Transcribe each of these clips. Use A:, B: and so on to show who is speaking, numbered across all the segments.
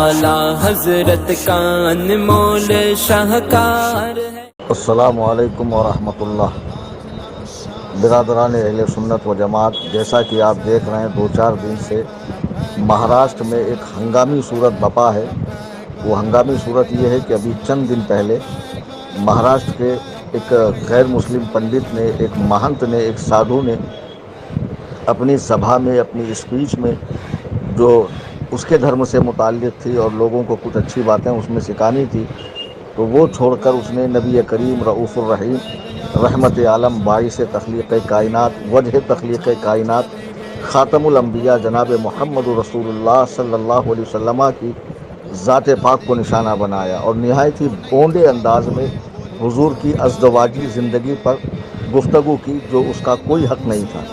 A: आला हजरत का अनमोल शाहकार है।
B: अस्सलामु अलैकुम वरहमतुल्लाह। बिरादरान अहले सुन्नत व जमात, जैसा कि आप देख रहे हैं 2-4 दिन से महाराष्ट्र में एक हंगामी सूरत बपा है। वो हंगामी सूरत ये है कि अभी चंद दिन पहले महाराष्ट्र के एक गैर मुस्लिम पंडित ने, एक महंत ने, एक साधु ने अपनी सभा में, अपनी स्पीच में जो उसके धर्म से मुताल्लिक़ थी और लोगों को कुछ अच्छी बातें उसमें सिखानी थी, तो वो छोड़कर उसने नबी करीम रऊफ़ुर रहीम रहमत आलम बाइस तख्लीक़ कायनात वजह तख्लीक़ कायनात ख़ातमुल अंबिया जनाब मोहम्मद रसूलुल्लाह सल्लल्लाहु अलैहि वसल्लम की ज़ात पाक को निशाना बनाया और निहायत ही बोंडे अंदाज में हुजूर की अज़दवाजी ज़िंदगी पर गुफ्तगू की, जो उसका कोई हक़ नहीं था।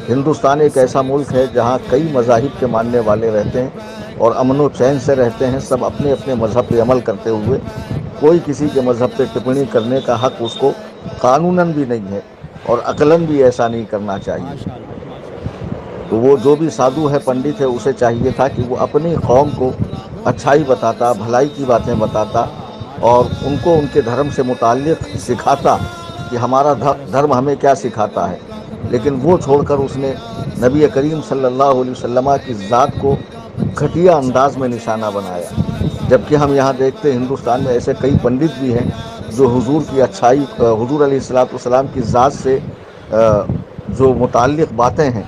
B: हिंदुस्तान एक ऐसा मुल्क है जहाँ कई मज़ाहिब के मानने वाले रहते हैं और अमन व चैन से रहते हैं, सब अपने अपने मज़हब पे अमल करते हुए। कोई किसी के मज़हब पे टिप्पणी करने का हक़ उसको कानूनन भी नहीं है और अक़लन भी ऐसा नहीं करना चाहिए। तो वो जो भी साधु है, पंडित है, उसे चाहिए था कि वो अपनी कौम को अच्छाई बताता, भलाई की बातें बताता और उनको उनके धर्म से मुताल्लिक़ सिखाता कि हमारा धर्म हमें क्या सिखाता है। लेकिन वो छोड़कर उसने नबी करीम सल्लल्लाहु अलैहि वसल्लम की ज़ात को घटिया अंदाज में निशाना बनाया। जबकि हम यहाँ देखते हैं हिंदुस्तान में ऐसे कई पंडित भी हैं जो हुजूर की अच्छाई, हुजूर अलैहिस्सलातु वस्सलाम की ज़ात से जो मुताल्लिक़ बातें हैं,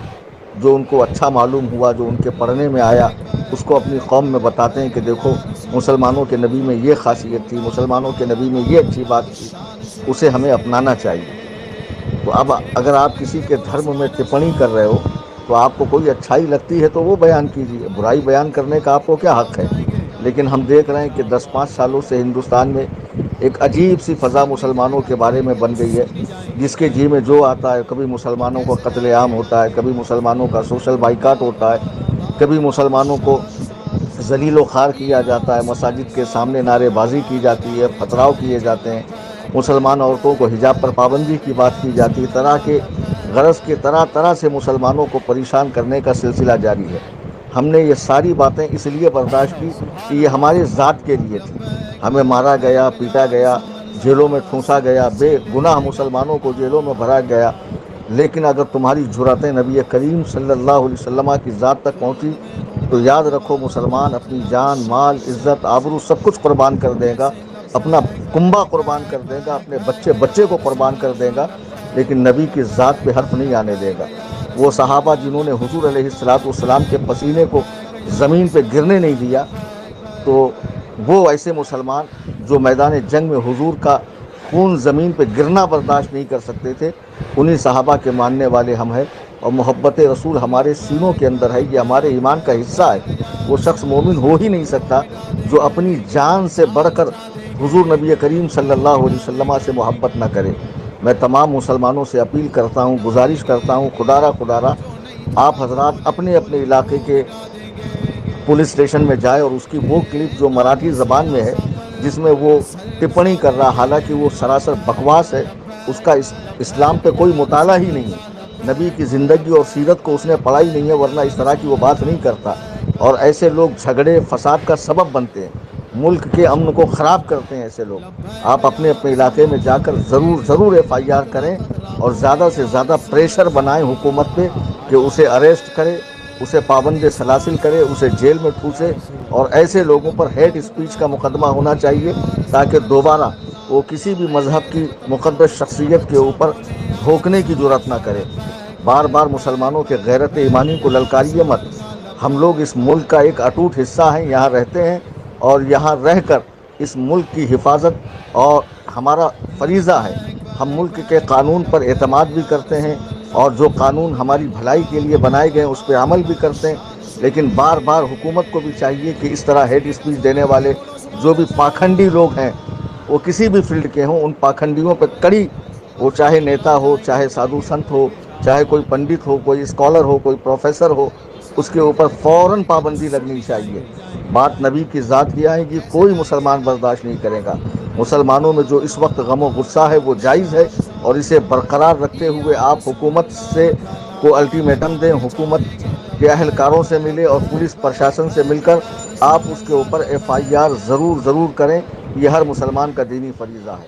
B: जो उनको अच्छा मालूम हुआ, जो उनके पढ़ने में आया, उसको अपनी कौम में बताते हैं कि देखो मुसलमानों के नबी में ये खासियत थी, मुसलमानों के नबी में ये अच्छी बात थी, उसे हमें अपनाना चाहिए। तो अब अगर आप किसी के धर्म में टिप्पणी कर रहे हो तो आपको कोई अच्छाई लगती है तो वो बयान कीजिए, बुराई बयान करने का आपको क्या हक़ है। लेकिन हम देख रहे हैं कि 10-5 सालों से हिंदुस्तान में एक अजीब सी फ़ज़ा मुसलमानों के बारे में बन गई है, जिसके जी में जो आता है, कभी मुसलमानों का कत्लेआम होता है, कभी मुसलमानों का सोशल बाइकाट होता है, कभी मुसलमानों को ज़लील व ख़ार किया जाता है, मसाजिद के सामने नारेबाजी की जाती है, पथराव किए जाते हैं, मुसलमान औरतों को हिजाब पर पाबंदी की बात की जाती है। तरह के गरज के तरह तरह से मुसलमानों को परेशान करने का सिलसिला जारी है। हमने ये सारी बातें इसलिए बर्दाश्त की कि ये हमारे ज़ात के लिए थी। हमें मारा गया, पीटा गया, जेलों में ठूंसा गया, बेगुनाह मुसलमानों को जेलों में भरा गया। लेकिन अगर तुम्हारी जुरातें नबी करीम सल्लल्लाहु अलैहि वसल्लम की ज़ात तक पहुँची तो याद रखो, मुसलमान अपनी जान, माल, इज़्ज़त, आबरू सब कुछ कुर्बान कर देगा, अपना कुंबा कुर्बान कर देगा, अपने बच्चे बच्चे को कुर्बान कर देगा, लेकिन नबी की ज़ात पे हर्फ नहीं आने देगा। वो सहाबा जिन्होंने हुजूर अलैहिस्सलातु वस्सलाम के पसीने को ज़मीन पे गिरने नहीं दिया, तो वो ऐसे मुसलमान जो मैदान जंग में हुजूर का खून ज़मीन पे गिरना बर्दाश्त नहीं कर सकते थे, उन्हीं सहाबा के मानने वाले हम हैं। और मोहब्बत रसूल हमारे सीनों के अंदर है, ये हमारे ईमान का हिस्सा है। वो शख्स मोमिन हो ही नहीं सकता जो अपनी जान से बढ़कर हुजूर नबी करीम सल्लल्लाहु अलैहि वसल्लम से मोहब्बत न करे। मैं तमाम मुसलमानों से अपील करता हूँ, गुजारिश करता हूँ, खुदारा आप हजरात अपने अपने इलाके के पुलिस स्टेशन में जाए और उसकी वो क्लिप जो मराठी ज़बान में है, जिसमें वो टिप्पणी कर रहा, हालांकि वो सरासर बकवास है, उसका इस्लाम पे कोई मुताला ही नहीं है, नबी की ज़िंदगी और सीरत को उसने पढ़ा ही नहीं है, वरना इस तरह की वो बात नहीं करता। और ऐसे लोग झगड़े फसाद का सबब बनते हैं, मुल्क के अमन को ख़राब करते हैं ऐसे लोग। आप अपने अपने इलाके में जाकर ज़रूर FIR करें और ज़्यादा से ज़्यादा प्रेशर बनाएं हुकूमत पे कि उसे अरेस्ट करे, उसे पाबंद सलासिल करे, उसे जेल में ठूसे। और ऐसे लोगों पर हेट स्पीच का मुकदमा होना चाहिए ताकि दोबारा वो किसी भी मज़हब की मुक़द्दस शख्सियत के ऊपर भोंकने की जुर्रत ना करे। बार बार मुसलमानों के गैरत ईमानी को ललकारिए मत। हम लोग इस मुल्क का एक अटूट हिस्सा हैं, यहाँ रहते हैं और यहाँ रहकर इस मुल्क की हिफाजत और हमारा फरीज़ा है। हम मुल्क के कानून पर एतमाद भी करते हैं और जो कानून हमारी भलाई के लिए बनाए गए हैं उस पर अमल भी करते हैं। लेकिन बार बार हुकूमत को भी चाहिए कि इस तरह हेट स्पीच देने वाले जो भी पाखंडी लोग हैं, वो किसी भी फील्ड के हों, उन पाखंडियों पर कड़ी, वो चाहे नेता हो, चाहे साधु संत हो, चाहे कोई पंडित हो, कोई स्कॉलर हो, कोई प्रोफेसर हो, उसके ऊपर फ़ौरन पाबंदी लगनी चाहिए। बात नबी की ज़ात की आएगी, कोई मुसलमान बर्दाश्त नहीं करेगा। मुसलमानों में जो इस वक्त गम व गुस्सा है वो जायज़ है और इसे बरकरार रखते हुए आप हुकूमत से को अल्टीमेटम दें, हुकूमत के अहलकारों से मिले और पुलिस प्रशासन से मिलकर آپ اس کے اوپر FIR ضرور کریں. یہ ہر مسلمان کا دینی فریضہ ہے.